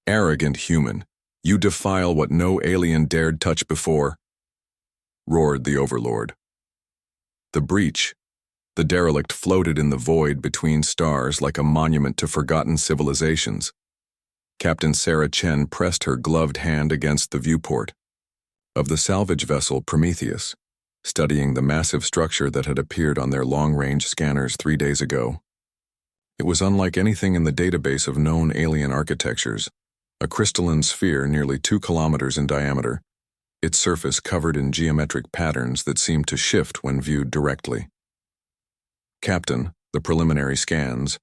Arrogant human, you defile what no alien dared touch before, roared the Overlord. The breach, the derelict floated in the void between stars like a monument to forgotten civilizations. Captain Sarah Chen pressed her gloved hand against the viewport of the salvage vessel Prometheus, studying the massive structure that had appeared on their long-range scanners 3 days ago. It was unlike anything in the database of known alien architectures, a crystalline sphere nearly 2 kilometers in diameter, its surface covered in geometric patterns that seemed to shift when viewed directly. Captain, the preliminary scans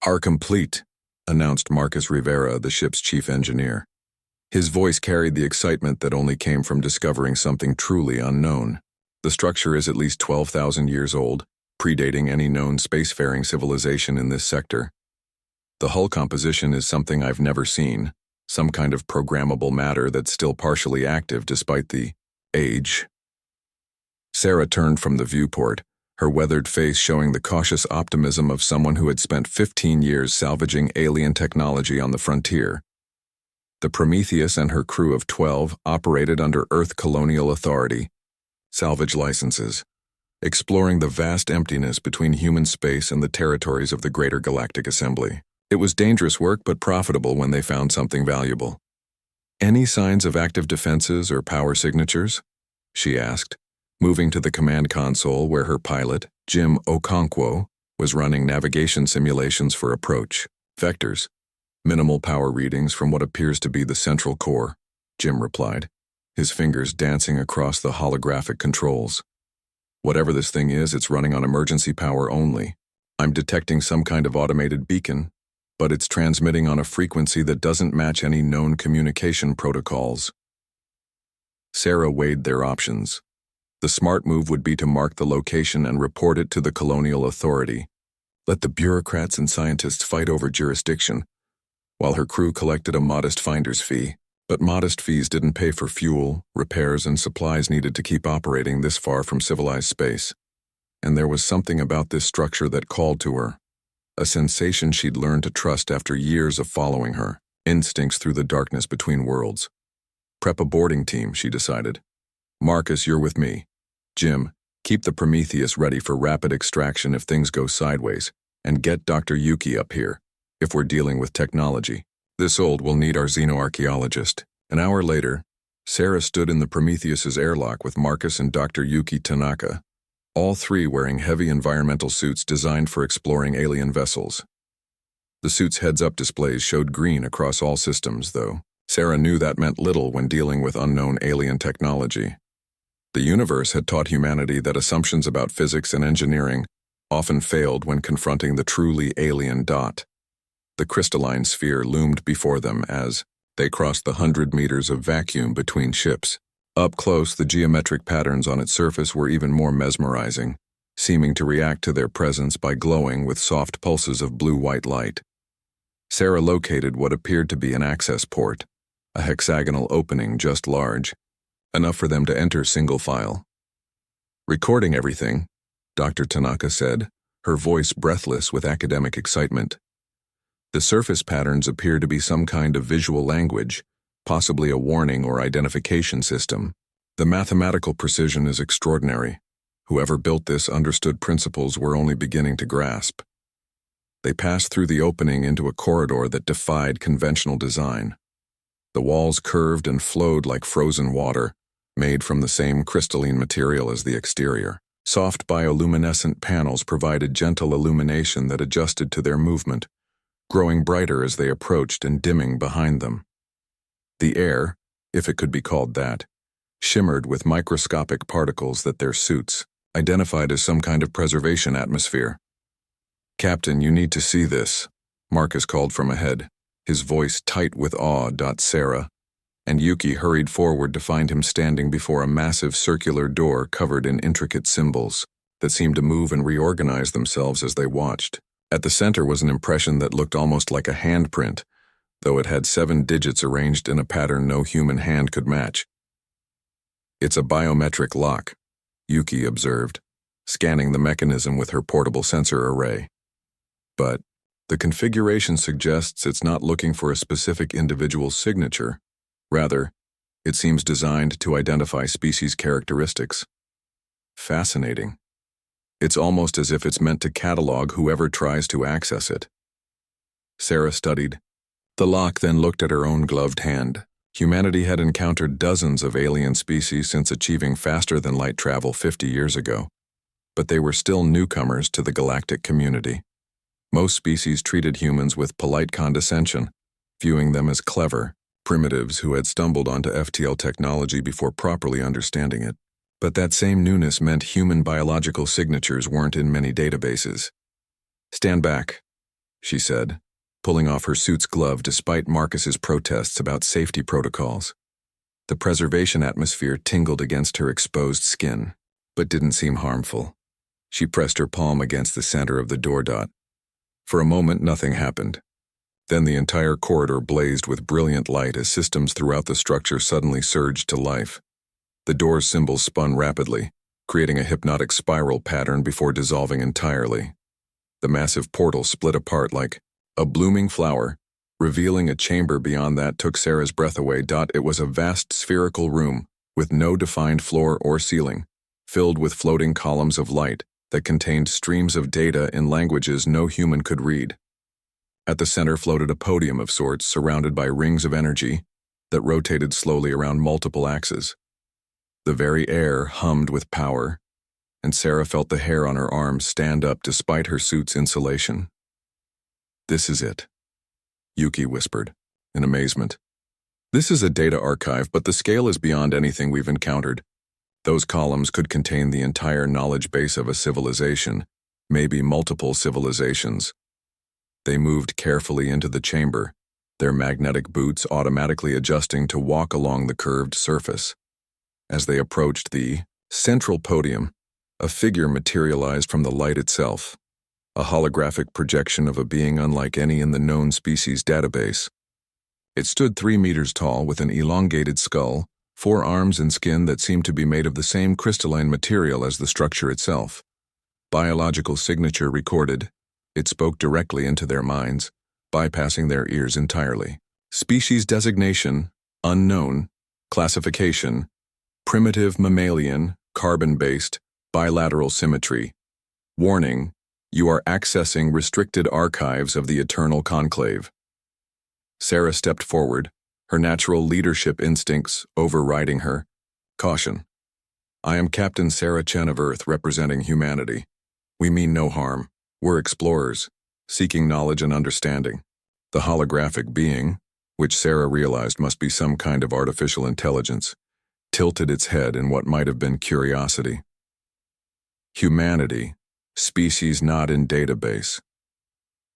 are complete, announced Marcus Rivera, the ship's chief engineer. His voice carried the excitement that only came from discovering something truly unknown. The structure is at least 12,000 years old, predating any known spacefaring civilization in this sector. The hull composition is something I've never seen, some kind of programmable matter that's still partially active despite the age. Sarah turned from the viewport, her weathered face showing the cautious optimism of someone who had spent 15 years salvaging alien technology on the frontier. The Prometheus and her crew of 12 operated under Earth Colonial Authority, salvage licenses, exploring the vast emptiness between human space and the territories of the Greater Galactic Assembly. It was dangerous work but profitable when they found something valuable. "Any signs of active defenses or power signatures?" she asked, moving to the command console where her pilot, Jim Okonkwo, was running navigation simulations for approach. "Vectors. Minimal power readings from what appears to be the central core," Jim replied, his fingers dancing across the holographic controls. "Whatever this thing is, it's running on emergency power only. I'm detecting some kind of automated beacon, but it's transmitting on a frequency that doesn't match any known communication protocols." Sarah weighed their options. The smart move would be to mark the location and report it to the Colonial Authority. Let the bureaucrats and scientists fight over jurisdiction, while her crew collected a modest finder's fee. But modest fees didn't pay for fuel, repairs, and supplies needed to keep operating this far from civilized space. And there was something about this structure that called to her, a sensation she'd learned to trust after years of following her instincts through the darkness between worlds. "Prep a boarding team," she decided. "Marcus, you're with me. Jim, keep the Prometheus ready for rapid extraction if things go sideways, and get Dr. Yuki up here. If we're dealing with technology this old, we'll need our xenoarchaeologist." An hour later, Sarah stood in the Prometheus's airlock with Marcus and Dr. Yuki Tanaka, all three wearing heavy environmental suits designed for exploring alien vessels. The suit's heads-up displays showed green across all systems, though Sarah knew that meant little when dealing with unknown alien technology. The universe had taught humanity that assumptions about physics and engineering often failed when confronting the truly alien dot. The crystalline sphere loomed before them as they crossed the 100 meters of vacuum between ships. Up close, the geometric patterns on its surface were even more mesmerizing, seeming to react to their presence by glowing with soft pulses of blue-white light. Sarah located what appeared to be an access port, a hexagonal opening just large, enough for them to enter single file. "Recording everything," Dr. Tanaka said, her voice breathless with academic excitement. The surface patterns appear to be some kind of visual language, possibly a warning or identification system. "The mathematical precision is extraordinary. Whoever built this understood principles we're only beginning to grasp." They passed through the opening into a corridor that defied conventional design. The walls curved and flowed like frozen water, made from the same crystalline material as the exterior. Soft bioluminescent panels provided gentle illumination that adjusted to their movement, growing brighter as they approached and dimming behind them. The air, if it could be called that, shimmered with microscopic particles that their suits identified as some kind of preservation atmosphere. "Captain, you need to see this," Marcus called from ahead, his voice tight with awe. Sarah and Yuki hurried forward to find him standing before a massive circular door covered in intricate symbols that seemed to move and reorganize themselves as they watched. At the center was an impression that looked almost like a handprint, though it had 7 digits arranged in a pattern no human hand could match. "It's a biometric lock," Yuki observed, scanning the mechanism with her portable sensor array. "But The configuration suggests it's not looking for a specific individual's signature. Rather, it seems designed to identify species characteristics. Fascinating. It's almost as if it's meant to catalog whoever tries to access it. Sarah studied the lock, then looked at her own gloved hand. Humanity had encountered dozens of alien species since achieving faster-than-light travel 50 years ago, but they were still newcomers to the galactic community. Most species treated humans with polite condescension, viewing them as clever primitives who had stumbled onto FTL technology before properly understanding it. But that same newness meant human biological signatures weren't in many databases. "Stand back," she said, pulling off her suit's glove despite Marcus's protests about safety protocols. The preservation atmosphere tingled against her exposed skin, but didn't seem harmful. She pressed her palm against the center of the door dot. For a moment, nothing happened. Then the entire corridor blazed with brilliant light as systems throughout the structure suddenly surged to life. The door's symbols spun rapidly, creating a hypnotic spiral pattern before dissolving entirely. The massive portal split apart like a blooming flower, revealing a chamber beyond that took Sarah's breath away. It was a vast spherical room with no defined floor or ceiling, filled with floating columns of light that contained streams of data in languages no human could read. At the center floated a podium of sorts surrounded by rings of energy that rotated slowly around multiple axes. The very air hummed with power, and Sarah felt the hair on her arms stand up despite her suit's insulation. "This is it," Yuki whispered, in amazement. "This is a data archive, but the scale is beyond anything we've encountered. Those columns could contain the entire knowledge base of a civilization, maybe multiple civilizations." They moved carefully into the chamber, their magnetic boots automatically adjusting to walk along the curved surface. As they approached the central podium, a figure materialized from the light itself, a holographic projection of a being unlike any in the known species database. It stood 3 meters tall with an elongated skull, 4 arms and skin that seemed to be made of the same crystalline material as the structure itself. Biological signature recorded. It spoke directly into their minds, bypassing their ears entirely. Species designation, unknown. Classification, primitive mammalian, carbon-based, bilateral symmetry. Warning, you are accessing restricted archives of the Eternal Conclave. Sarah stepped forward, her natural leadership instincts overriding her. "Caution. I am Captain Sarah Chen of Earth, representing humanity. We mean no harm. We're explorers, seeking knowledge and understanding." The holographic being, which Sarah realized must be some kind of artificial intelligence, tilted its head in what might have been curiosity. "Humanity, species not in database.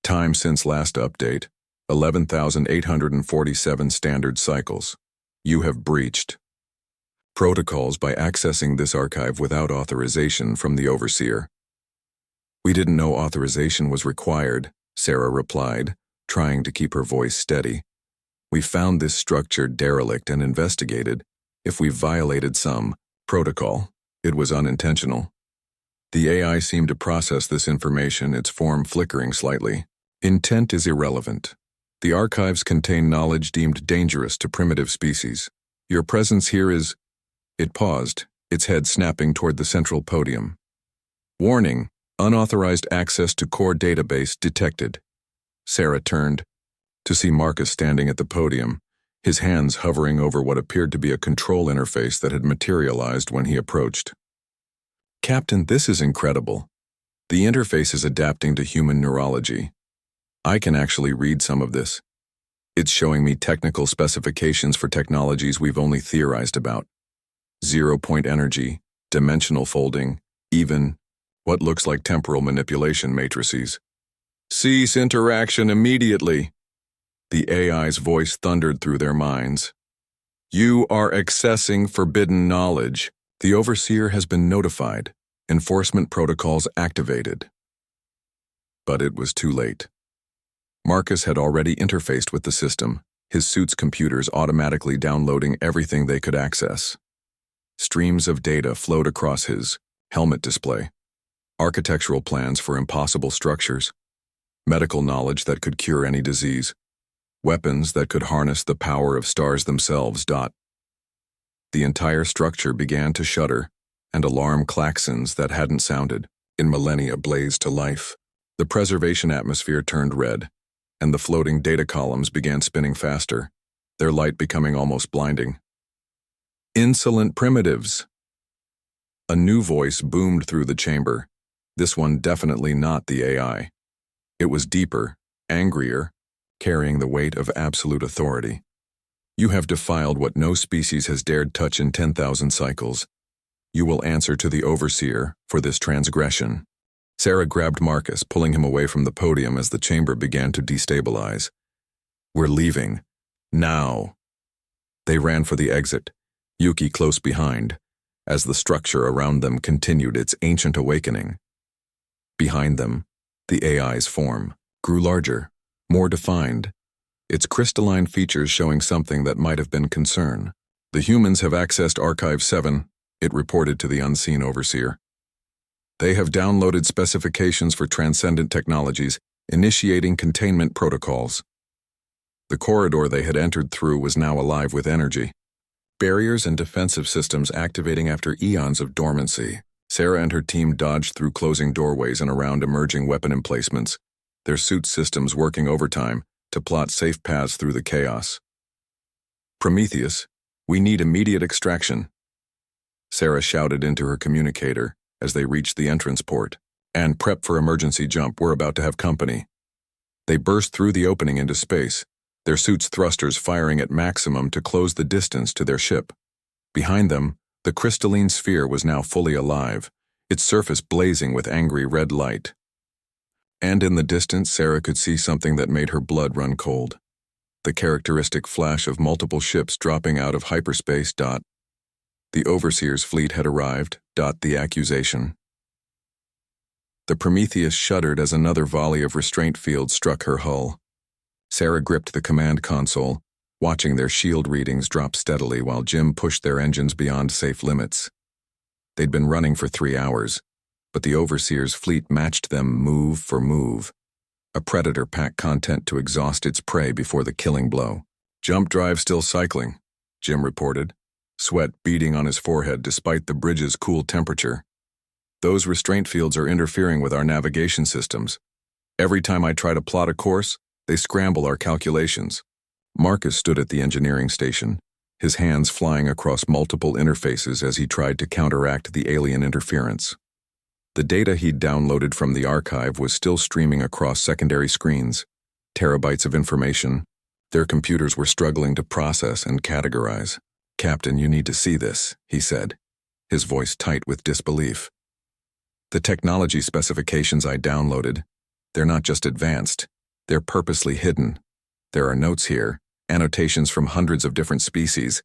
Time since last update, 11,847 standard cycles. You have breached protocols by accessing this archive without authorization from the Overseer." "We didn't know authorization was required," Sarah replied, trying to keep her voice steady. "We found this structure derelict and investigated. If we violated some protocol, it was unintentional." The AI seemed to process this information, its form flickering slightly. "Intent is irrelevant. The archives contain knowledge deemed dangerous to primitive species. Your presence here is—" It paused, its head snapping toward the central podium. "Warning. Unauthorized access to core database detected." Sarah turned to see Marcus standing at the podium, his hands hovering over what appeared to be a control interface that had materialized when he approached. "Captain, this is incredible. The interface is adapting to human neurology. I can actually read some of this. It's showing me technical specifications for technologies we've only theorized about. 0-point energy, dimensional folding, even what looks like temporal manipulation matrices." "Cease interaction immediately," the AI's voice thundered through their minds. "You are accessing forbidden knowledge. The Overseer has been notified. Enforcement protocols activated." But it was too late. Marcus had already interfaced with the system, his suit's computers automatically downloading everything they could access. Streams of data flowed across his helmet display. Architectural plans for impossible structures, medical knowledge that could cure any disease, weapons that could harness the power of stars themselves. The entire structure began to shudder, and alarm klaxons that hadn't sounded in millennia blazed to life. The preservation atmosphere turned red, and the floating data columns began spinning faster, their light becoming almost blinding. Insolent primitives! A new voice boomed through the chamber, this one definitely not the AI. It was deeper, angrier, carrying the weight of absolute authority. You have defiled what no species has dared touch in 10,000 cycles. You will answer to the Overseer for this transgression. Sarah grabbed Marcus, pulling him away from the podium as the chamber began to destabilize. We're leaving. Now. They ran for the exit, Yuki close behind, as the structure around them continued its ancient awakening. Behind them, the AI's form grew larger, more defined, its crystalline features showing something that might have been concern. The humans have accessed Archive 7, it reported to the unseen Overseer. They have downloaded specifications for transcendent technologies, initiating containment protocols. The corridor they had entered through was now alive with energy. Barriers and defensive systems activating after eons of dormancy. Sarah and her team dodged through closing doorways and around emerging weapon emplacements, their suit systems working overtime to plot safe paths through the chaos. Prometheus, we need immediate extraction. Sarah shouted into her communicator as they reached the entrance port. And prep for emergency jump, we're about to have company. They burst through the opening into space, their suits' thrusters firing at maximum to close the distance to their ship. Behind them, the crystalline sphere was now fully alive, its surface blazing with angry red light. And in the distance, Sarah could see something that made her blood run cold. The characteristic flash of multiple ships dropping out of hyperspace. The Overseer's fleet had arrived. The accusation. The Prometheus shuddered as another volley of restraint fields struck her hull. Sarah gripped the command console, watching their shield readings drop steadily while Jim pushed their engines beyond safe limits. They'd been running for 3 hours, but the Overseer's fleet matched them move for move. A predator packed content to exhaust its prey before the killing blow. Jump drive still cycling, Jim reported, sweat beading on his forehead despite the bridge's cool temperature. Those restraint fields are interfering with our navigation systems. Every time I try to plot a course, they scramble our calculations. Marcus stood at the engineering station, his hands flying across multiple interfaces as he tried to counteract the alien interference. The data he'd downloaded from the archive was still streaming across secondary screens, terabytes of information. Their computers were struggling to process and categorize. "Captain, you need to see this," he said, his voice tight with disbelief. "The technology specifications I downloaded, they're not just advanced, they're purposely hidden. There are notes here, annotations from hundreds of different species,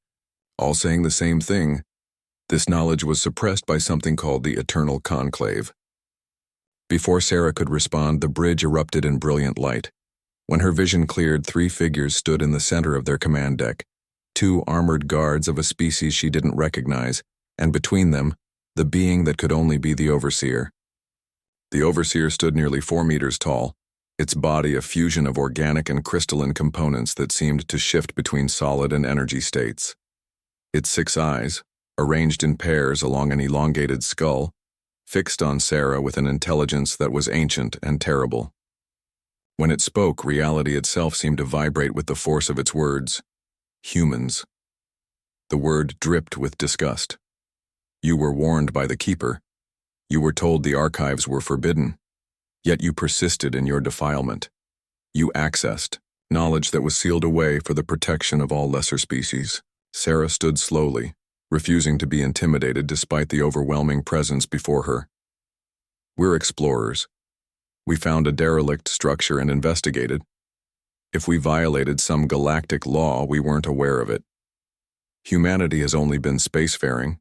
all saying the same thing. This knowledge was suppressed by something called the Eternal Conclave." Before Sarah could respond, the bridge erupted in brilliant light. When her vision cleared, 3 figures stood in the center of their command deck, 2 armored guards of a species she didn't recognize, and between them, the being that could only be the Overseer. The Overseer stood nearly 4 meters tall, its body a fusion of organic and crystalline components that seemed to shift between solid and energy states. Its 6 eyes, arranged in pairs along an elongated skull, fixed on Sarah with an intelligence that was ancient and terrible. When it spoke, reality itself seemed to vibrate with the force of its words. Humans. The word dripped with disgust. You were warned by the Keeper. You were told the archives were forbidden. Yet you persisted in your defilement. You accessed knowledge that was sealed away for the protection of all lesser species. Sarah stood slowly, refusing to be intimidated despite the overwhelming presence before her. "We're explorers. We found a derelict structure and investigated. If we violated some galactic law, we weren't aware of it. Humanity has only been spacefaring.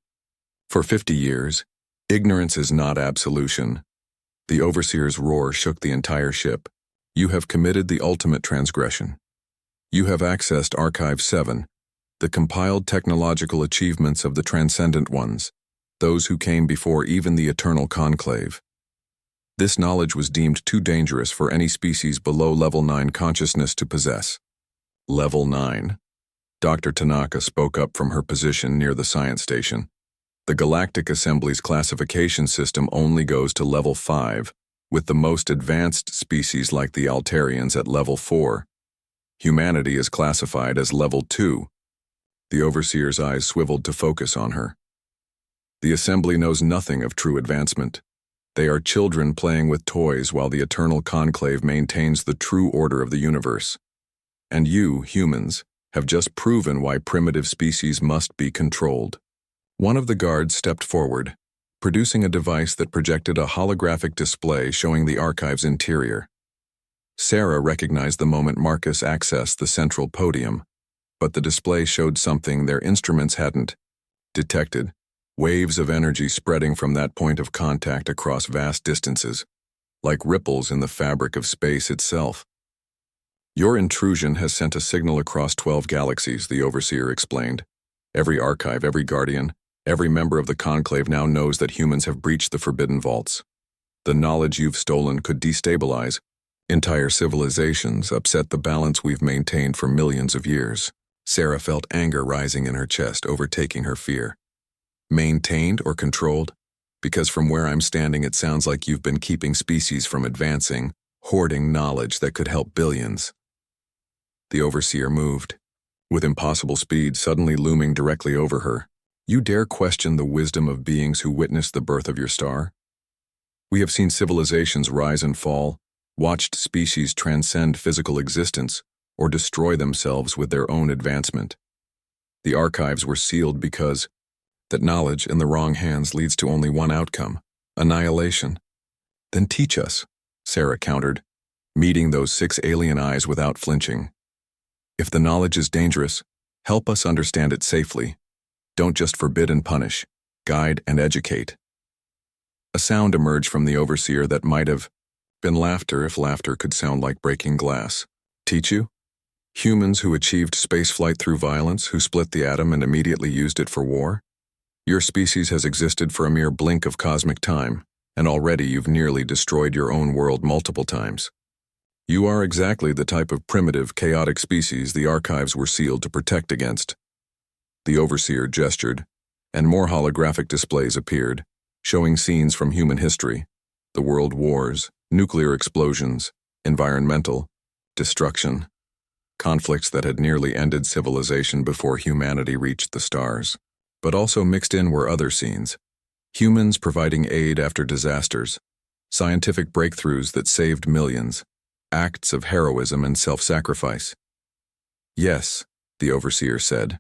For 50 years, ignorance is not absolution." The Overseer's roar shook the entire ship. "You have committed the ultimate transgression. You have accessed Archive 7, the compiled technological achievements of the Transcendent Ones, those who came before even the Eternal Conclave. This knowledge was deemed too dangerous for any species below level 9 consciousness to possess. Level 9. Dr. Tanaka spoke up from her position near the science station. The Galactic Assembly's classification system only goes to level 5, with the most advanced species like the Altarians at level 4. Humanity is classified as level 2. The Overseer's eyes swiveled to focus on her. The Assembly knows nothing of true advancement. They are children playing with toys while the Eternal Conclave maintains the true order of the universe. And you, humans, have just proven why primitive species must be controlled. One of the guards stepped forward, producing a device that projected a holographic display showing the archive's interior. Sarah recognized the moment Marcus accessed the central podium, but the display showed something their instruments hadn't detected: waves of energy spreading from that point of contact across vast distances, like ripples in the fabric of space itself. Your intrusion has sent a signal across 12 galaxies, the Overseer explained. Every archive, every guardian, every member of the Conclave now knows that humans have breached the Forbidden Vaults. The knowledge you've stolen could destabilize entire civilizations, upset the balance we've maintained for millions of years. Sarah felt anger rising in her chest, overtaking her fear. Maintained or controlled? Because from where I'm standing it sounds like you've been keeping species from advancing, hoarding knowledge that could help billions. The Overseer moved, with impossible speed suddenly looming directly over her. You dare question the wisdom of beings who witnessed the birth of your star? We have seen civilizations rise and fall, watched species transcend physical existence, or destroy themselves with their own advancement. The archives were sealed because that knowledge in the wrong hands leads to only one outcome: annihilation. Then teach us, Sarah countered, meeting those 6 alien eyes without flinching. If the knowledge is dangerous, help us understand it safely. Don't just forbid and punish, guide and educate. A sound emerged from the Overseer that might have been laughter if laughter could sound like breaking glass. Teach you? Humans who achieved spaceflight through violence, who split the atom and immediately used it for war? Your species has existed for a mere blink of cosmic time, and already you've nearly destroyed your own world multiple times. You are exactly the type of primitive, chaotic species the archives were sealed to protect against. The Overseer gestured, and more holographic displays appeared, showing scenes from human history: the world wars, nuclear explosions, environmental destruction, conflicts that had nearly ended civilization before humanity reached the stars. But also mixed in were other scenes: humans providing aid after disasters, scientific breakthroughs that saved millions, acts of heroism and self-sacrifice. Yes, the Overseer said,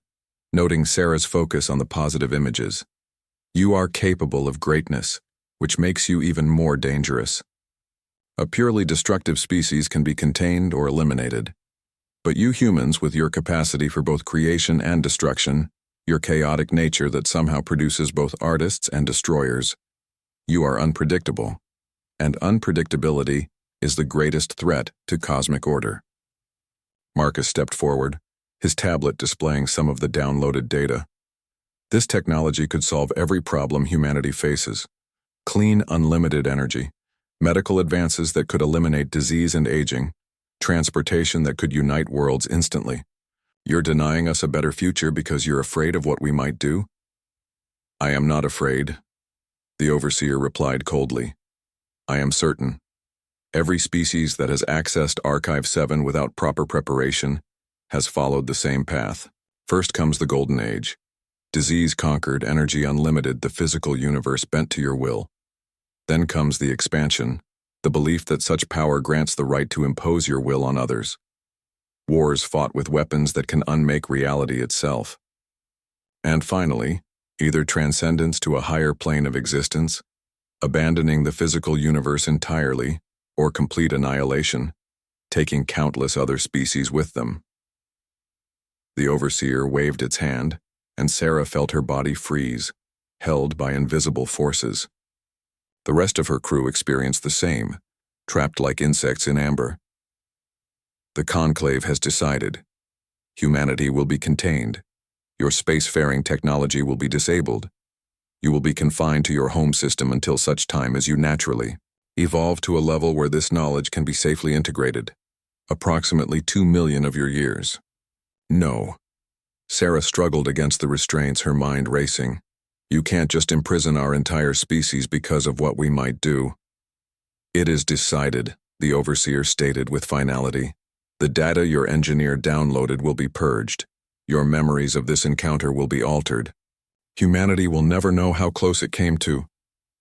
noting Sarah's focus on the positive images. You are capable of greatness, which makes you even more dangerous. A purely destructive species can be contained or eliminated. But you humans, with your capacity for both creation and destruction, your chaotic nature that somehow produces both artists and destroyers, you are unpredictable. And unpredictability is the greatest threat to cosmic order. Marcus stepped forward, his tablet displaying some of the downloaded data. This technology could solve every problem humanity faces: clean, unlimited energy, medical advances that could eliminate disease and aging, transportation that could unite worlds instantly. You're denying us a better future because you're afraid of what we might do? I am not afraid, the Overseer replied coldly. I am certain. Every species that has accessed Archive 7 without proper preparation has followed the same path. First comes the Golden Age. Disease conquered, energy unlimited, the physical universe bent to your will. Then comes the expansion, the belief that such power grants the right to impose your will on others. Wars fought with weapons that can unmake reality itself. And finally, either transcendence to a higher plane of existence, abandoning the physical universe entirely, or complete annihilation, taking countless other species with them. The Overseer waved its hand, and Sarah felt her body freeze, held by invisible forces. The rest of her crew experienced the same, trapped like insects in amber. The Conclave has decided. Humanity will be contained. Your spacefaring technology will be disabled. You will be confined to your home system until such time as you naturally Evolve to a level where this knowledge can be safely integrated. Approximately 2 million of your years. No. Sarah struggled against the restraints, her mind racing. You can't just imprison our entire species because of what we might do. It is decided, the overseer stated with finality. The data your engineer downloaded will be purged. Your memories of this encounter will be altered. Humanity will never know how close it came to.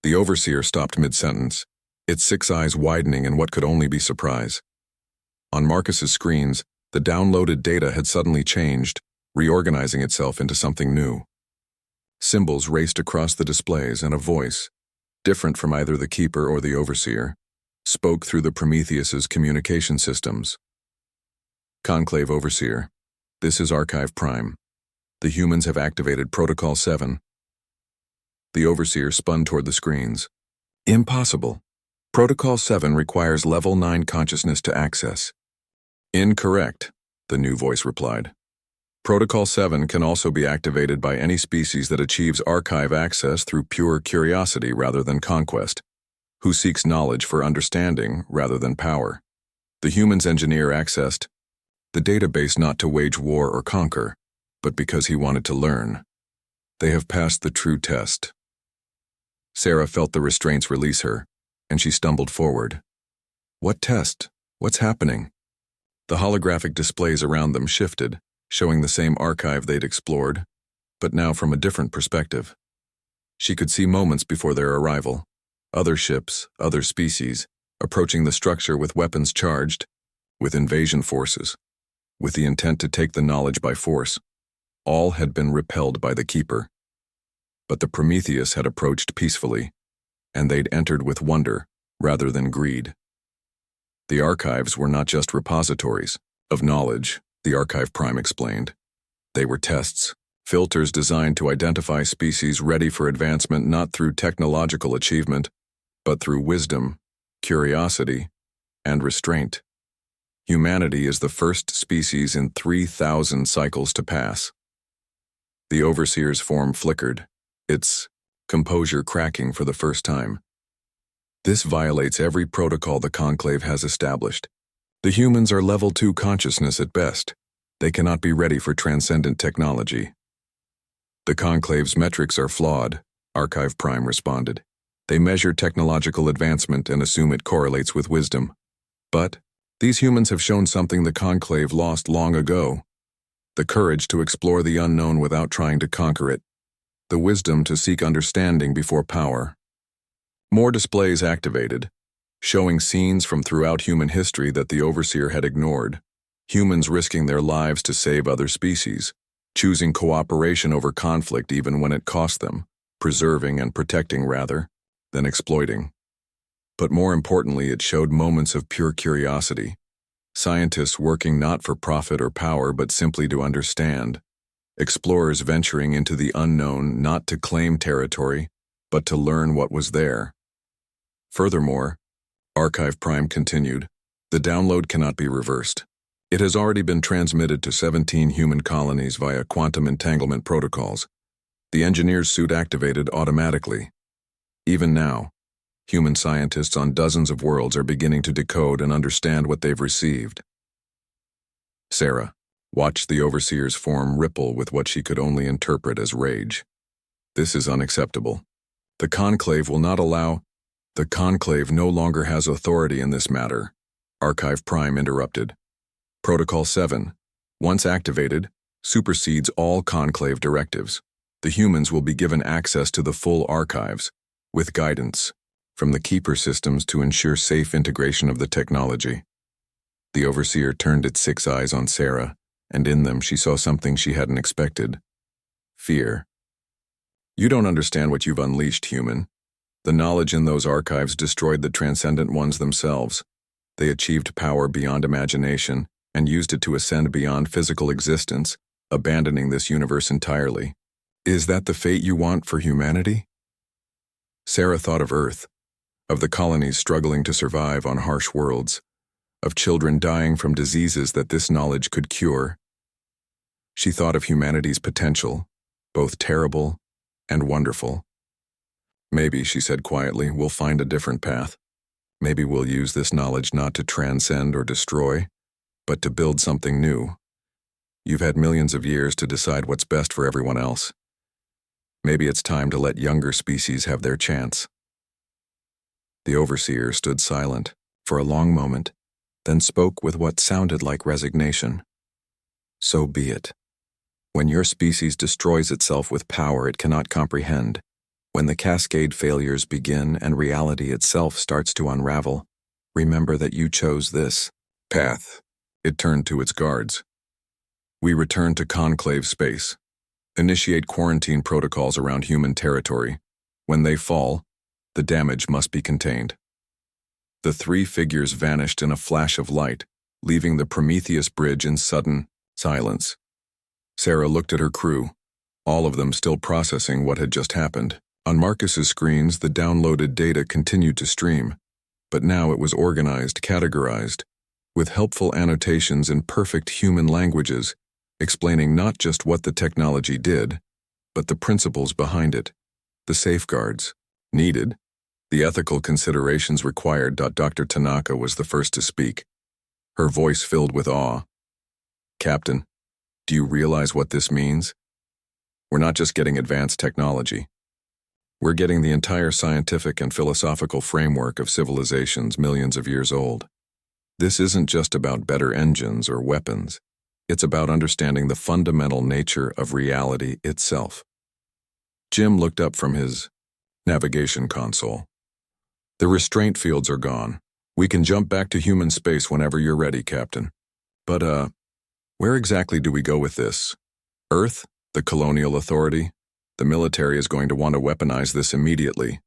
The overseer stopped mid-sentence, its 6 eyes widening in what could only be surprise. On Marcus's screens, the downloaded data had suddenly changed, reorganizing itself into something new. Symbols raced across the displays, and a voice, different from either the Keeper or the Overseer, spoke through the Prometheus's communication systems. Conclave Overseer, this is Archive Prime. The humans have activated Protocol 7. The Overseer spun toward the screens. Impossible. Protocol 7 requires Level 9 consciousness to access. Incorrect, the new voice replied. Protocol 7 can also be activated by any species that achieves archive access through pure curiosity rather than conquest, who seeks knowledge for understanding rather than power. The human's engineer accessed the database not to wage war or conquer, but because he wanted to learn. They have passed the true test. Sarah felt the restraints release her, and she stumbled forward. What test? What's happening? The holographic displays around them shifted, showing the same archive they'd explored, but now from a different perspective. She could see moments before their arrival, other ships, other species, approaching the structure with weapons charged, with invasion forces, with the intent to take the knowledge by force. All had been repelled by the Keeper. But the Prometheus had approached peacefully, and they'd entered with wonder rather than greed. The archives were not just repositories of knowledge, the Archive Prime explained. They were tests, filters designed to identify species ready for advancement not through technological achievement, but through wisdom, curiosity, and restraint. Humanity is the first species in 3,000 cycles to pass. The Overseer's form flickered, its composure cracking for the first time. This violates every protocol the Conclave has established. The humans are Level 2 consciousness at best. They cannot be ready for transcendent technology. The Conclave's metrics are flawed, Archive Prime responded. They measure technological advancement and assume it correlates with wisdom. But these humans have shown something the Conclave lost long ago. The courage to explore the unknown without trying to conquer it. The wisdom to seek understanding before power. More displays activated, showing scenes from throughout human history that the Overseer had ignored. Humans risking their lives to save other species, choosing cooperation over conflict even when it cost them, preserving and protecting rather than exploiting. But more importantly, it showed moments of pure curiosity. Scientists working not for profit or power but simply to understand. Explorers venturing into the unknown not to claim territory, but to learn what was there. Furthermore, Archive Prime continued, the download cannot be reversed. It has already been transmitted to 17 human colonies via quantum entanglement protocols. The engineer's suit activated automatically. Even now, human scientists on dozens of worlds are beginning to decode and understand what they've received. Sarah watched the Overseer's form ripple with what she could only interpret as rage. This is unacceptable. The Conclave will not allow— The Conclave no longer has authority in this matter, Archive Prime interrupted. Protocol 7, once activated, supersedes all Conclave directives. The humans will be given access to the full archives, with guidance, from the Keeper systems to ensure safe integration of the technology. The Overseer turned its 6 eyes on Sarah, and in them she saw something she hadn't expected. Fear. You don't understand what you've unleashed, human. The knowledge in those archives destroyed the transcendent ones themselves. They achieved power beyond imagination and used it to ascend beyond physical existence, abandoning this universe entirely. Is that the fate you want for humanity? Sarah thought of Earth, of the colonies struggling to survive on harsh worlds, of children dying from diseases that this knowledge could cure. She thought of humanity's potential, both terrible and wonderful. Maybe, she said quietly, we'll find a different path. Maybe we'll use this knowledge not to transcend or destroy, but to build something new. You've had millions of years to decide what's best for everyone else. Maybe it's time to let younger species have their chance. The overseer stood silent for a long moment, then spoke with what sounded like resignation. So be it. When your species destroys itself with power it cannot comprehend, when the cascade failures begin and reality itself starts to unravel, remember that you chose this path. It turned to its guards. We return to conclave space. Initiate quarantine protocols around human territory. When they fall, the damage must be contained. The three figures vanished in a flash of light, leaving the Prometheus bridge in sudden silence. Sarah looked at her crew, all of them still processing what had just happened. On Marcus's screens, the downloaded data continued to stream, but now it was organized, categorized, with helpful annotations in perfect human languages, explaining not just what the technology did, but the principles behind it, the safeguards needed, the ethical considerations required. Dr. Tanaka was the first to speak, her voice filled with awe. Captain, do you realize what this means? We're not just getting advanced technology. We're getting the entire scientific and philosophical framework of civilizations millions of years old. This isn't just about better engines or weapons. It's about understanding the fundamental nature of reality itself. Jim looked up from his navigation console. The restraint fields are gone. We can jump back to human space whenever you're ready, Captain. But, where exactly do we go with this? Earth? The colonial authority? The military is going to want to weaponize this immediately.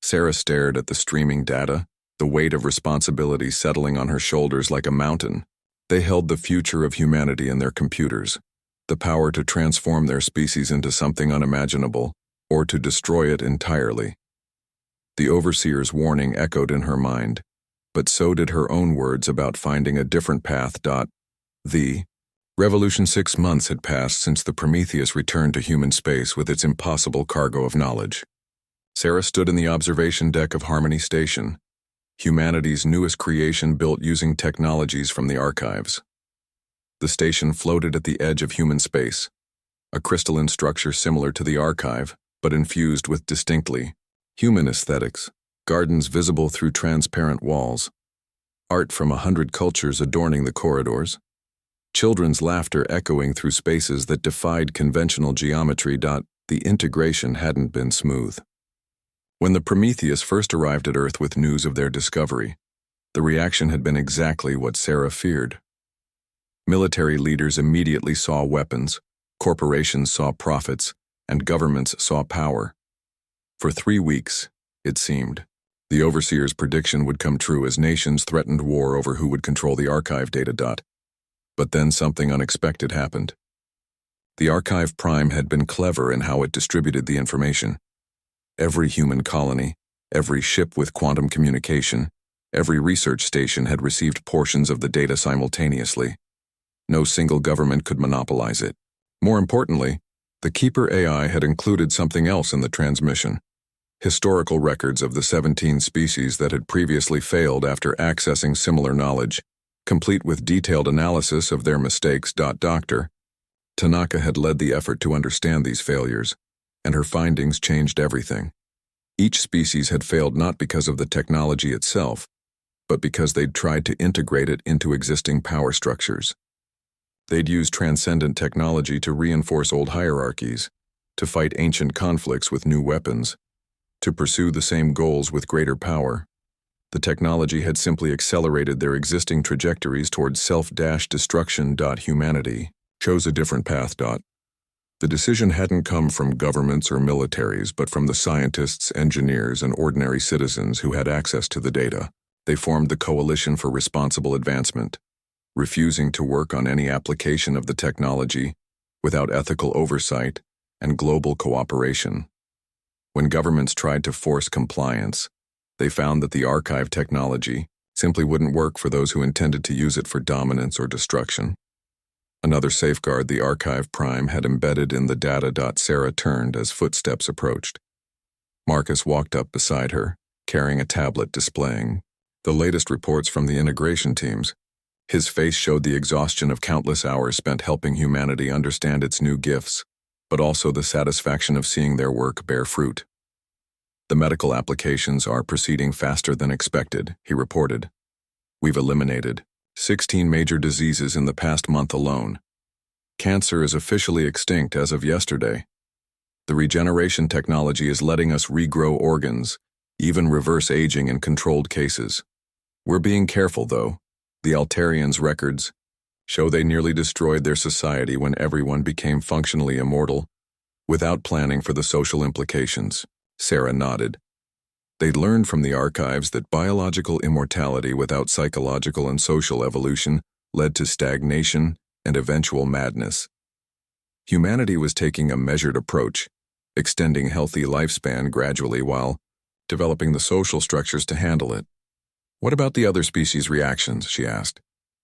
Sarah stared at the streaming data, the weight of responsibility settling on her shoulders like a mountain. They held the future of humanity in their computers, the power to transform their species into something unimaginable, or to destroy it entirely. The overseer's warning echoed in her mind, but so did her own words about finding a different path. The Revolution 6 months had passed since the Prometheus returned to human space with its impossible cargo of knowledge. Sarah stood in the observation deck of Harmony Station, humanity's newest creation built using technologies from the archives. The station floated at the edge of human space, a crystalline structure similar to the archive, but infused with distinctly human aesthetics, gardens visible through transparent walls, art from 100 cultures adorning the corridors, children's laughter echoing through spaces that defied conventional geometry. The integration hadn't been smooth. When the Prometheus first arrived at Earth with news of their discovery, the reaction had been exactly what Sarah feared. Military leaders immediately saw weapons, corporations saw profits, and governments saw power. For 3 weeks, it seemed, the overseer's prediction would come true as nations threatened war over who would control the archive data. But then something unexpected happened. The Archive Prime had been clever in how it distributed the information. Every human colony, every ship with quantum communication, every research station had received portions of the data simultaneously. No single government could monopolize it. More importantly, the Keeper AI had included something else in the transmission: historical records of the 17 species that had previously failed after accessing similar knowledge, complete with detailed analysis of their mistakes. Dr. Tanaka had led the effort to understand these failures, and her findings changed everything. Each species had failed not because of the technology itself, but because they'd tried to integrate it into existing power structures. They'd used transcendent technology to reinforce old hierarchies, to fight ancient conflicts with new weapons, to pursue the same goals with greater power. The technology had simply accelerated their existing trajectories towards self-destruction. Humanity chose a different path. The decision hadn't come from governments or militaries, but from the scientists, engineers, and ordinary citizens who had access to the data. They formed the Coalition for Responsible Advancement, refusing to work on any application of the technology without ethical oversight and global cooperation. When governments tried to force compliance, they found that the archive technology simply wouldn't work for those who intended to use it for dominance or destruction. Another safeguard the Archive Prime had embedded in the data. Sarah turned as footsteps approached. Marcus walked up beside her, carrying a tablet displaying the latest reports from the integration teams. His face showed the exhaustion of countless hours spent helping humanity understand its new gifts, but also the satisfaction of seeing their work bear fruit. The medical applications are proceeding faster than expected, he reported. We've eliminated 16 major diseases in the past month alone. Cancer is officially extinct as of yesterday. The regeneration technology is letting us regrow organs, even reverse aging in controlled cases. We're being careful, though. The Altarians' records show they nearly destroyed their society when everyone became functionally immortal, without planning for the social implications. Sarah nodded. They'd learned from the archives that biological immortality without psychological and social evolution led to stagnation and eventual madness. Humanity was taking a measured approach, extending healthy lifespan gradually while developing the social structures to handle it. What about the other species' reactions, she asked.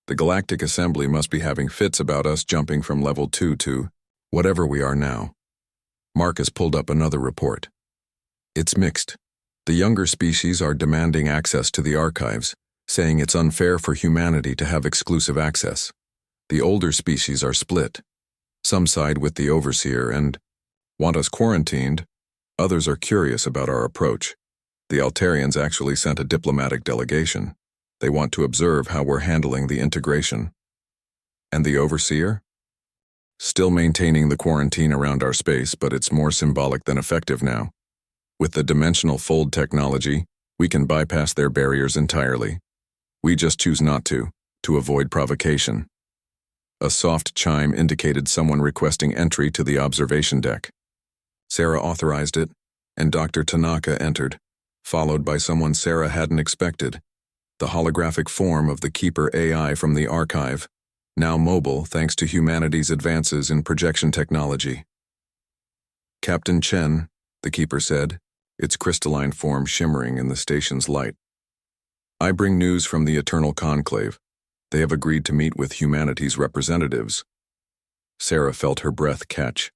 The Galactic Assembly must be having fits about us jumping from level 2 to whatever we are now. Marcus pulled up another report. It's mixed. The younger species are demanding access to the archives, saying it's unfair for humanity to have exclusive access. The older species are split. Some side with the Overseer and want us quarantined. Others are curious about our approach. The Altarians actually sent a diplomatic delegation. They want to observe how we're handling the integration. And the Overseer? Still maintaining the quarantine around our space, but it's more symbolic than effective now. With the dimensional fold technology, we can bypass their barriers entirely. We just choose not to avoid provocation. A soft chime indicated someone requesting entry to the observation deck. Sarah authorized it, and Dr. Tanaka entered, followed by someone Sarah hadn't expected, the holographic form of the Keeper AI from the archive, now mobile thanks to humanity's advances in projection technology. Captain Chen, the Keeper said, its crystalline form shimmering in the station's light. I bring news from the Eternal Conclave. They have agreed to meet with humanity's representatives. Sarah felt her breath catch.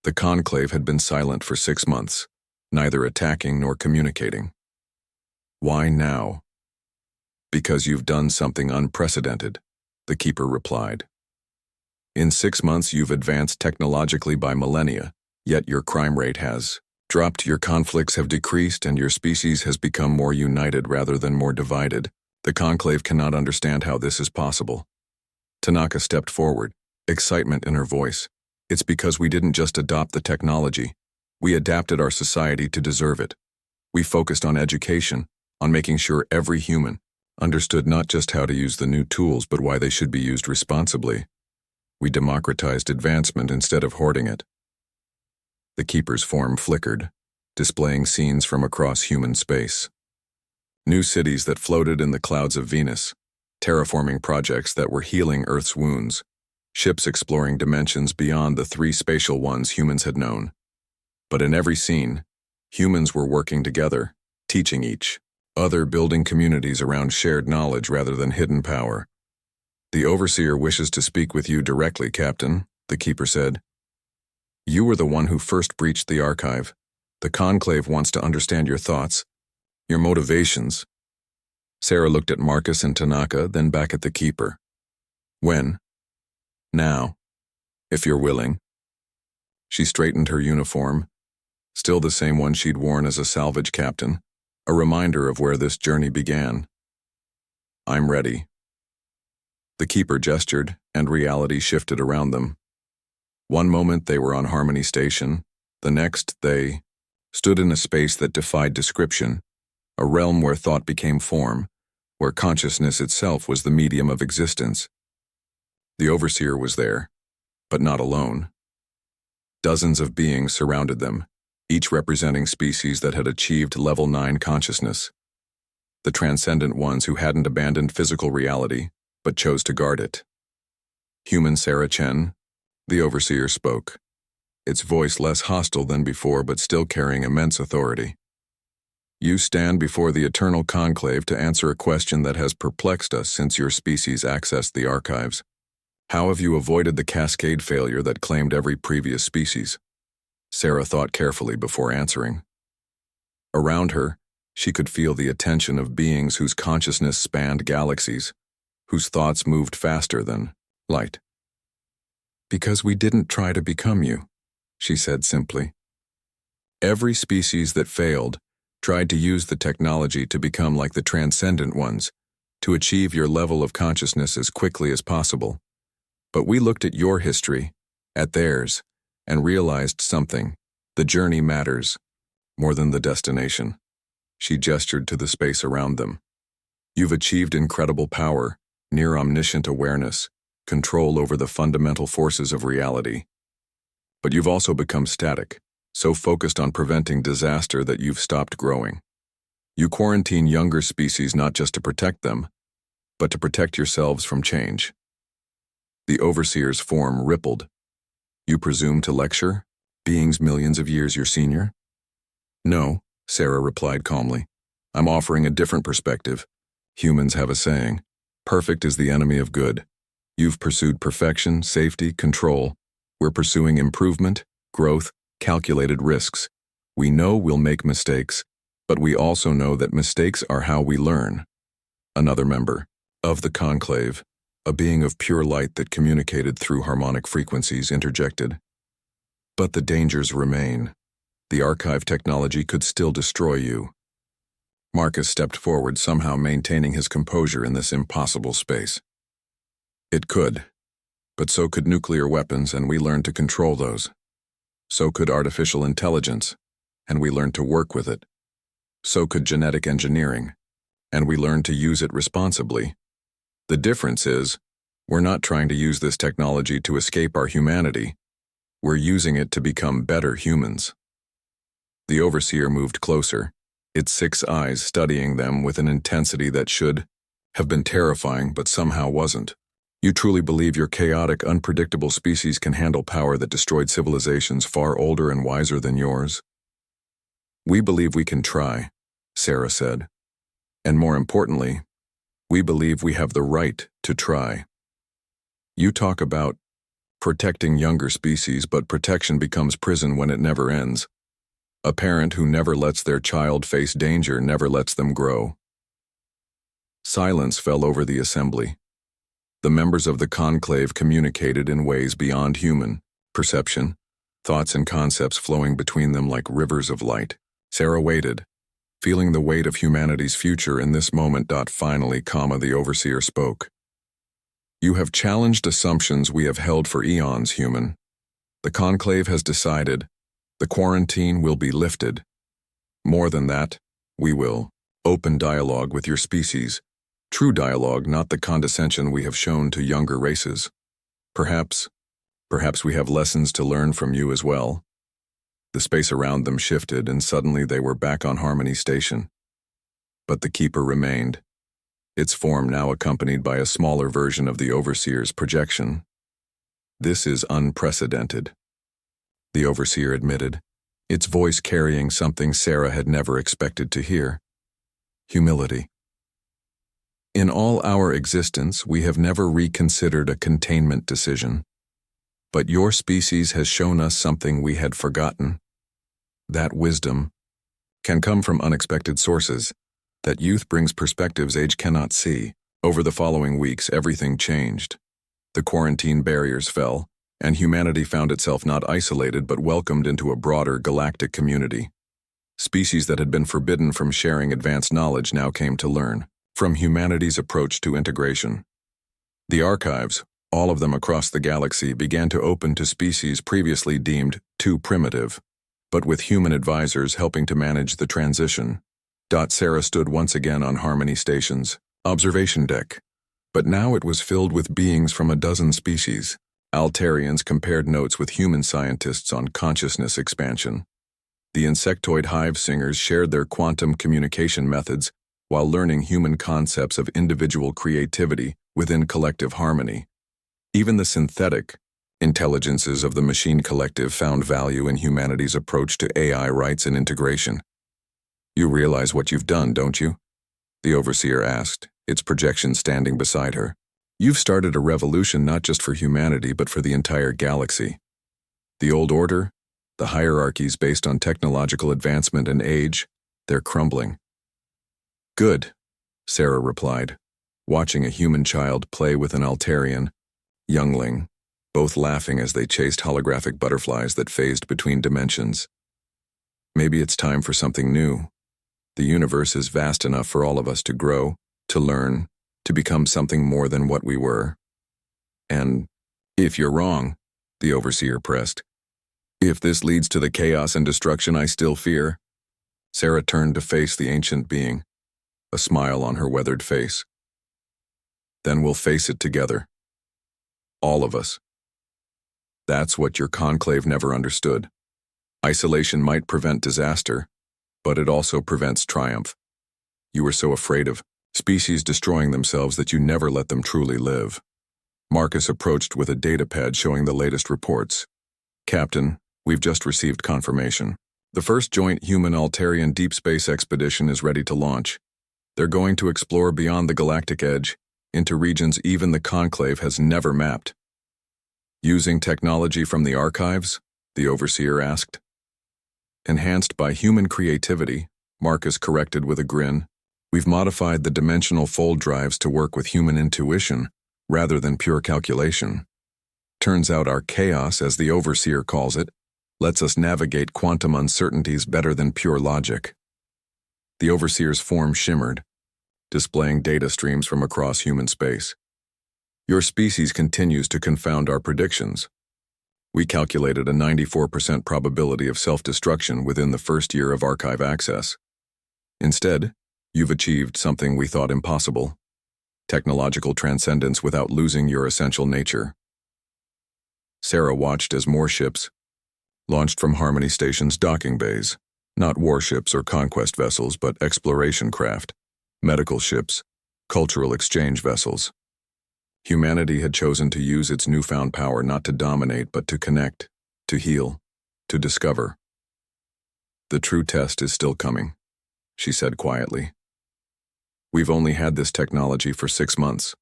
The Conclave had been silent for 6 months, neither attacking nor communicating. Why now? Because you've done something unprecedented, the Keeper replied. In 6 months you've advanced technologically by millennia, yet your crime rate has dropped, your conflicts have decreased, and your species has become more united rather than more divided. The Conclave cannot understand how this is possible. Tanaka stepped forward, excitement in her voice. It's because we didn't just adopt the technology. We adapted our society to deserve it. We focused on education, on making sure every human understood not just how to use the new tools but why they should be used responsibly. We democratized advancement instead of hoarding it. The Keeper's form flickered, displaying scenes from across human space. New cities that floated in the clouds of Venus, terraforming projects that were healing Earth's wounds, ships exploring dimensions beyond the 3 spatial ones humans had known. But in every scene, humans were working together, teaching each other, building communities around shared knowledge rather than hidden power. The Overseer wishes to speak with you directly, Captain, the Keeper said. You were the one who first breached the archive. The Conclave wants to understand your thoughts, your motivations. Sarah looked at Marcus and Tanaka, then back at the Keeper. When? Now, if you're willing. She straightened her uniform, still the same one she'd worn as a salvage captain, a reminder of where this journey began. I'm ready. The Keeper gestured, and reality shifted around them. One moment they were on Harmony Station, the next they stood in a space that defied description, a realm where thought became form, where consciousness itself was the medium of existence. The Overseer was there, but not alone. Dozens of beings surrounded them, each representing species that had achieved level 9 consciousness. The transcendent ones who hadn't abandoned physical reality, but chose to guard it. Human Sarah Chen, the Overseer spoke, its voice less hostile than before but still carrying immense authority. You stand before the Eternal Conclave to answer a question that has perplexed us since your species accessed the archives. How have you avoided the cascade failure that claimed every previous species? Sarah thought carefully before answering. Around her, She could feel the attention of beings whose consciousness spanned galaxies, whose thoughts moved faster than light. "Because we didn't try to become you," she said simply. "Every species that failed tried to use the technology to become like the transcendent ones, to achieve your level of consciousness as quickly as possible. But we looked at your history, at theirs, and realized something. The journey matters, more than the destination." She gestured to the space around them. "You've achieved incredible power, near omniscient awareness, control over the fundamental forces of reality. But you've also become static, so focused on preventing disaster that you've stopped growing. You quarantine younger species not just to protect them, but to protect yourselves from change." The Overseer's form rippled. "You presume to lecture, beings millions of years your senior?" "No," Sarah replied calmly. "I'm offering a different perspective. Humans have a saying, 'Perfect is the enemy of good.' You've pursued perfection, safety, control. We're pursuing improvement, growth, calculated risks. We know we'll make mistakes, but we also know that mistakes are how we learn." Another member of the conclave, a being of pure light that communicated through harmonic frequencies, interjected. "But the dangers remain. The archive technology could still destroy you." Marcus stepped forward, somehow maintaining his composure in this impossible space. "It could, but so could nuclear weapons, and we learned to control those. So could artificial intelligence, and we learned to work with it. So could genetic engineering, and we learned to use it responsibly. The difference is, we're not trying to use this technology to escape our humanity. We're using it to become better humans." The Overseer moved closer, its 6 eyes studying them with an intensity that should have been terrifying but somehow wasn't. "You truly believe your chaotic, unpredictable species can handle power that destroyed civilizations far older and wiser than yours?" "We believe we can try," Sarah said. "And more importantly, we believe we have the right to try. You talk about protecting younger species, but protection becomes prison when it never ends. A parent who never lets their child face danger never lets them grow." Silence fell over the assembly. The members of the conclave communicated in ways beyond human perception, thoughts and concepts flowing between them like rivers of light. Sarah waited, feeling the weight of humanity's future in this moment. Finally, the Overseer spoke. "You have challenged assumptions we have held for eons, human. The conclave has decided the quarantine will be lifted. More than that, we will open dialogue with your species. True dialogue, not the condescension we have shown to younger races. Perhaps we have lessons to learn from you as well." The space around them shifted, and suddenly they were back on Harmony Station. But the Keeper remained, its form now accompanied by a smaller version of the Overseer's projection. "This is unprecedented," the Overseer admitted, its voice carrying something Sarah had never expected to hear. Humility. "In all our existence, we have never reconsidered a containment decision. But your species has shown us something we had forgotten. That wisdom can come from unexpected sources, that youth brings perspectives age cannot see." Over the following weeks, everything changed. The quarantine barriers fell, and humanity found itself not isolated but welcomed into a broader galactic community. Species that had been forbidden from sharing advanced knowledge now came to learn from humanity's approach to integration. The archives, all of them across the galaxy, began to open to species previously deemed too primitive, but with human advisors helping to manage the transition. Sarah stood once again on Harmony Station's observation deck, but now it was filled with beings from a dozen species. Altarians compared notes with human scientists on consciousness expansion. The insectoid hive singers shared their quantum communication methods while learning human concepts of individual creativity within collective harmony. Even the synthetic intelligences of the machine collective found value in humanity's approach to AI rights and integration. "You realize what you've done, don't you?" the Overseer asked, its projection standing beside her. "You've started a revolution not just for humanity but for the entire galaxy. The old order, the hierarchies based on technological advancement and age, they're crumbling. Good, Sarah replied, watching a human child play with an Altarian, youngling, both laughing as they chased holographic butterflies that phased between dimensions. Maybe it's time for something new. The universe is vast enough for all of us to grow, to learn, to become something more than what we were. And if you're wrong, the overseer pressed. If this leads to the chaos and destruction I still fear. Sarah turned to face the ancient being, a smile on her weathered face. Then we'll face it together. All of us. That's what your conclave never understood. Isolation might prevent disaster, but it also prevents triumph. You were so afraid of species destroying themselves that you never let them truly live. Marcus approached with a datapad showing the latest reports. Captain, we've just received confirmation. The first joint human-Altarian deep space expedition is ready to launch. They're going to explore beyond the galactic edge, into regions even the Conclave has never mapped. Using technology from the archives? The overseer asked. Enhanced by human creativity, Marcus corrected with a grin. We've modified the dimensional fold drives to work with human intuition, rather than pure calculation. Turns out our chaos, as the overseer calls it, lets us navigate quantum uncertainties better than pure logic. The overseer's form shimmered, displaying data streams from across human space. Your species continues to confound our predictions. We calculated a 94% probability of self-destruction within the first year of archive access. Instead, you've achieved something we thought impossible: technological transcendence without losing your essential nature. Sarah watched as more ships launched from Harmony Station's docking bays, not warships or conquest vessels, but exploration craft, medical ships, cultural exchange vessels. Humanity had chosen to use its newfound power not to dominate, but to connect, to heal, to discover. The true test is still coming, she said quietly. We've only had this technology for 6 months.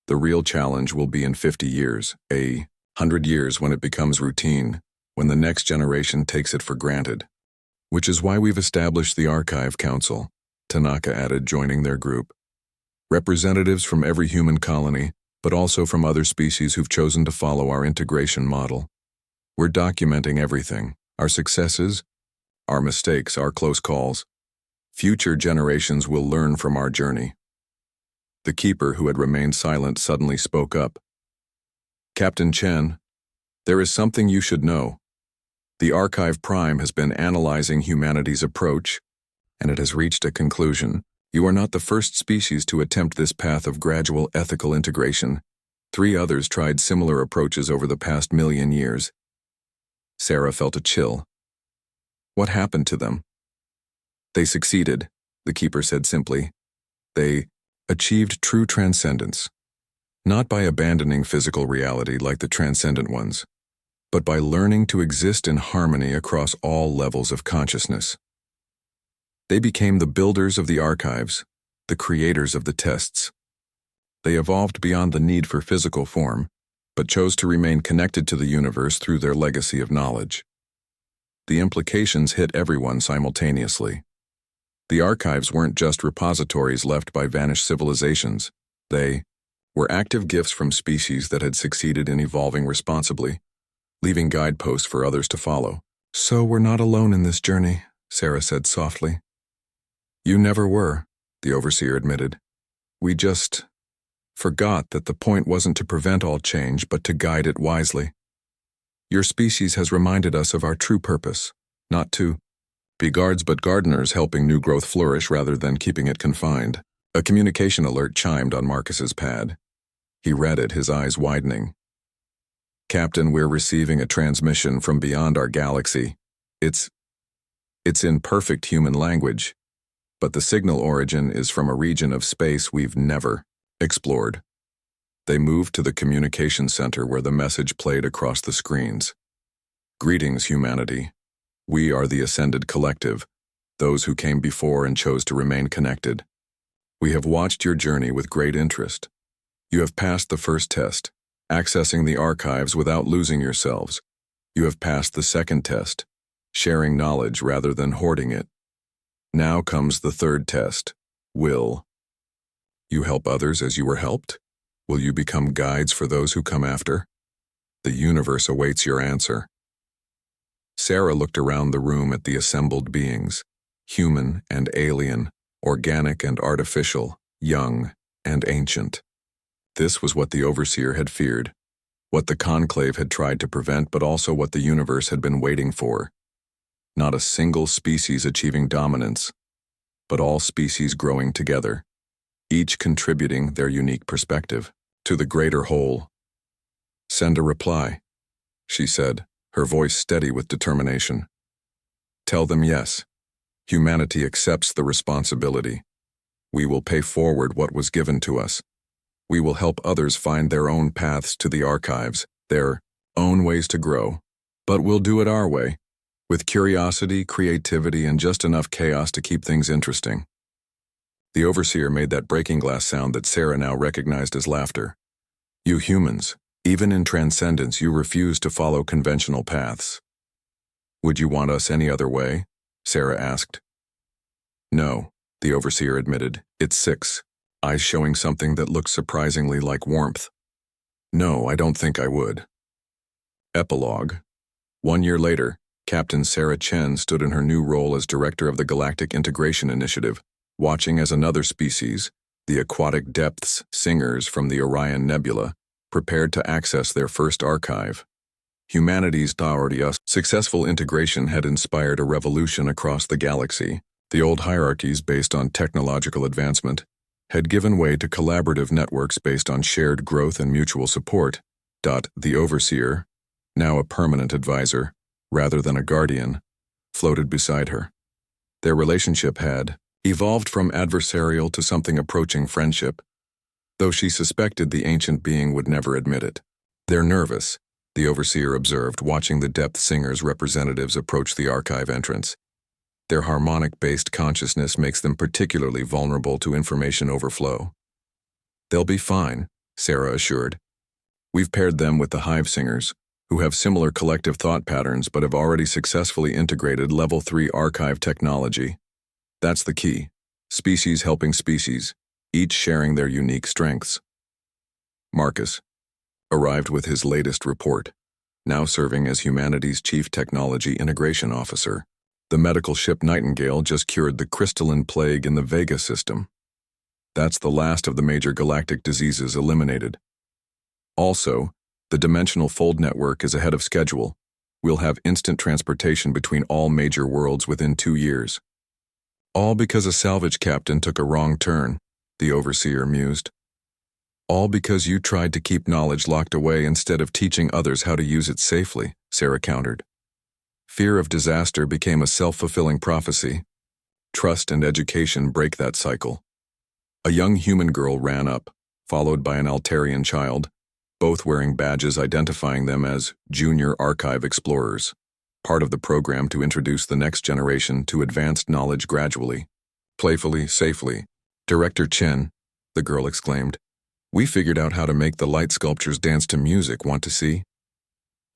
The real challenge will be in 50 years, 100 years, when it becomes routine, when the next generation takes it for granted. Which is why we've established the Archive Council, Tanaka added, joining their group. Representatives from every human colony, but also from other species who've chosen to follow our integration model. We're documenting everything, our successes, our mistakes, our close calls. Future generations will learn from our journey. The keeper, who had remained silent, suddenly spoke up. Captain Chen, there is something you should know. The Archive Prime has been analyzing humanity's approach, and it has reached a conclusion. You are not the first species to attempt this path of gradual ethical integration. 3 others tried similar approaches over the past 1,000,000 years. Sarah felt a chill. What happened to them? They succeeded, the keeper said simply. They achieved true transcendence, not by abandoning physical reality like the transcendent ones, but by learning to exist in harmony across all levels of consciousness. They became the builders of the archives, the creators of the tests. They evolved beyond the need for physical form, but chose to remain connected to the universe through their legacy of knowledge. The implications hit everyone simultaneously. The archives weren't just repositories left by vanished civilizations. They were active gifts from species that had succeeded in evolving responsibly, leaving guideposts for others to follow. So we're not alone in this journey, Sarah said softly. You never were, the overseer admitted. We just forgot that the point wasn't to prevent all change, but to guide it wisely. Your species has reminded us of our true purpose, not to be guards but gardeners, helping new growth flourish rather than keeping it confined. A communication alert chimed on Marcus's pad. He read it, his eyes widening. Captain, we're receiving a transmission from beyond our galaxy. It's in perfect human language, but the signal origin is from a region of space we've never explored. They moved to the communication center where the message played across the screens. Greetings, humanity. We are the Ascended Collective, those who came before and chose to remain connected. We have watched your journey with great interest. You have passed the first test, accessing the archives without losing yourselves. You have passed the second test, sharing knowledge rather than hoarding it. Now comes the third test, Will you help others as you were helped? Will you become guides for those who come after? The universe awaits your answer. Sarah looked around the room at the assembled beings, human and alien, organic and artificial, young and ancient. This was what the Overseer had feared, what the Conclave had tried to prevent, but also what the universe had been waiting for. Not a single species achieving dominance, but all species growing together, each contributing their unique perspective to the greater whole. Send a reply, she said, her voice steady with determination. Tell them yes. Humanity accepts the responsibility. We will pay forward what was given to us. We will help others find their own paths to the archives, their own ways to grow. But we'll do it our way, with curiosity, creativity, and just enough chaos to keep things interesting. The Overseer made that breaking glass sound that Sarah now recognized as laughter. You humans, even in transcendence, you refuse to follow conventional paths. Would you want us any other way? Sarah asked. No, the Overseer admitted. It's 6, eyes showing something that looks surprisingly like warmth. No, I don't think I would. Epilogue. 1 year later, Captain Sarah Chen stood in her new role as Director of the Galactic Integration Initiative, watching as another species, the aquatic depths singers from the Orion Nebula, prepared to access their first archive. Humanity's successful integration had inspired a revolution across the galaxy. The old hierarchies based on technological advancement had given way to collaborative networks based on shared growth and mutual support. The Overseer, now a permanent advisor, rather than a guardian, floated beside her. Their relationship had evolved from adversarial to something approaching friendship, though she suspected the ancient being would never admit it. They're nervous, the Overseer observed, watching the Depth Singers' representatives approach the archive entrance. Their harmonic-based consciousness makes them particularly vulnerable to information overflow. They'll be fine, Sarah assured. We've paired them with the Hive Singers, who have similar collective thought patterns but have already successfully integrated Level 3 archive technology. That's the key. Species helping species, each sharing their unique strengths. Marcus arrived with his latest report, now serving as humanity's Chief Technology Integration Officer. The medical ship Nightingale just cured the crystalline plague in the Vega system. That's the last of the major galactic diseases eliminated. Also, the Dimensional Fold Network is ahead of schedule. We'll have instant transportation between all major worlds within 2 years. All because a salvage captain took a wrong turn, the Overseer mused. All because you tried to keep knowledge locked away instead of teaching others how to use it safely, Sarah countered. Fear of disaster became a self-fulfilling prophecy. Trust and education break that cycle. A young human girl ran up, followed by an Altarian child, both wearing badges identifying them as Junior Archive Explorers, part of the program to introduce the next generation to advanced knowledge gradually. Playfully, safely. Director Chen, the girl exclaimed. We figured out how to make the light sculptures dance to music. Want to see?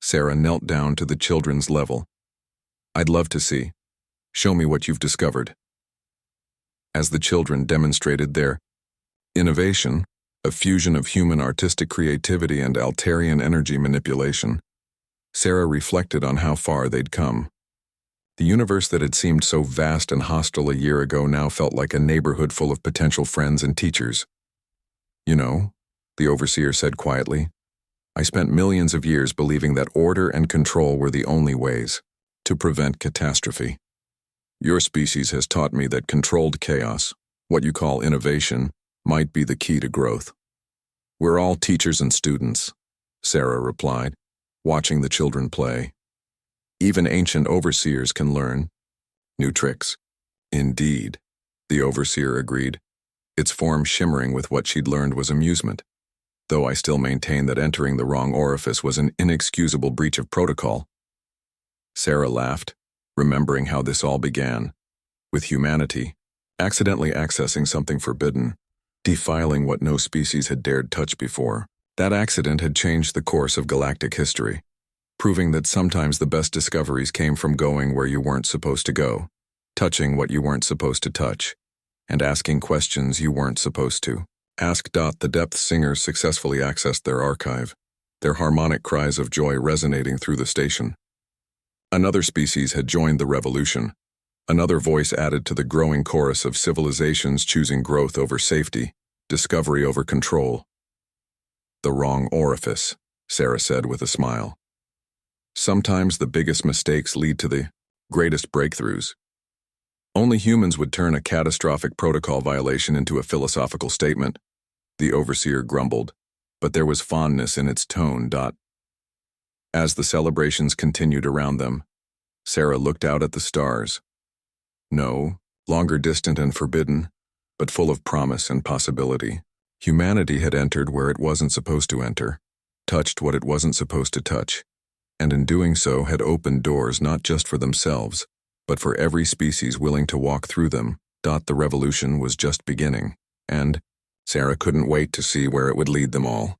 Sarah knelt down to the children's level. I'd love to see. Show me what you've discovered. As the children demonstrated their innovation, a fusion of human artistic creativity and Altarian energy manipulation, Sarah reflected on how far they'd come. The universe that had seemed so vast and hostile a year ago now felt like a neighborhood full of potential friends and teachers. You know, the Overseer said quietly, I spent millions of years believing that order and control were the only ways to prevent catastrophe. Your species has taught me that controlled chaos, what you call innovation, might be the key to growth. We're all teachers and students, Sarah replied, watching the children play. Even ancient overseers can learn new tricks. Indeed, the Overseer agreed, its form shimmering with what she'd learned was amusement, though I still maintain that entering the wrong orifice was an inexcusable breach of protocol. Sarah laughed, remembering how this all began, with humanity accidentally accessing something forbidden, defiling what no species had dared touch before. That accident had changed the course of galactic history, proving that sometimes the best discoveries came from going where you weren't supposed to go, touching what you weren't supposed to touch. and asking questions you weren't supposed to. Ask. The Depth Singers successfully accessed their archive, their harmonic cries of joy resonating through the station. Another species had joined the revolution. Another voice added to the growing chorus of civilizations choosing growth over safety, discovery over control. The wrong orifice, Sarah said with a smile. Sometimes the biggest mistakes lead to the greatest breakthroughs. Only humans would turn a catastrophic protocol violation into a philosophical statement, the overseer grumbled, but there was fondness in its tone. As the celebrations continued around them, Sarah looked out at the stars. No longer distant and forbidden, but full of promise and possibility. Humanity had entered where it wasn't supposed to enter, touched what it wasn't supposed to touch, and in doing so had opened doors not just for themselves, but for every species willing to walk through them. The revolution was just beginning, and Sarah couldn't wait to see where it would lead them all.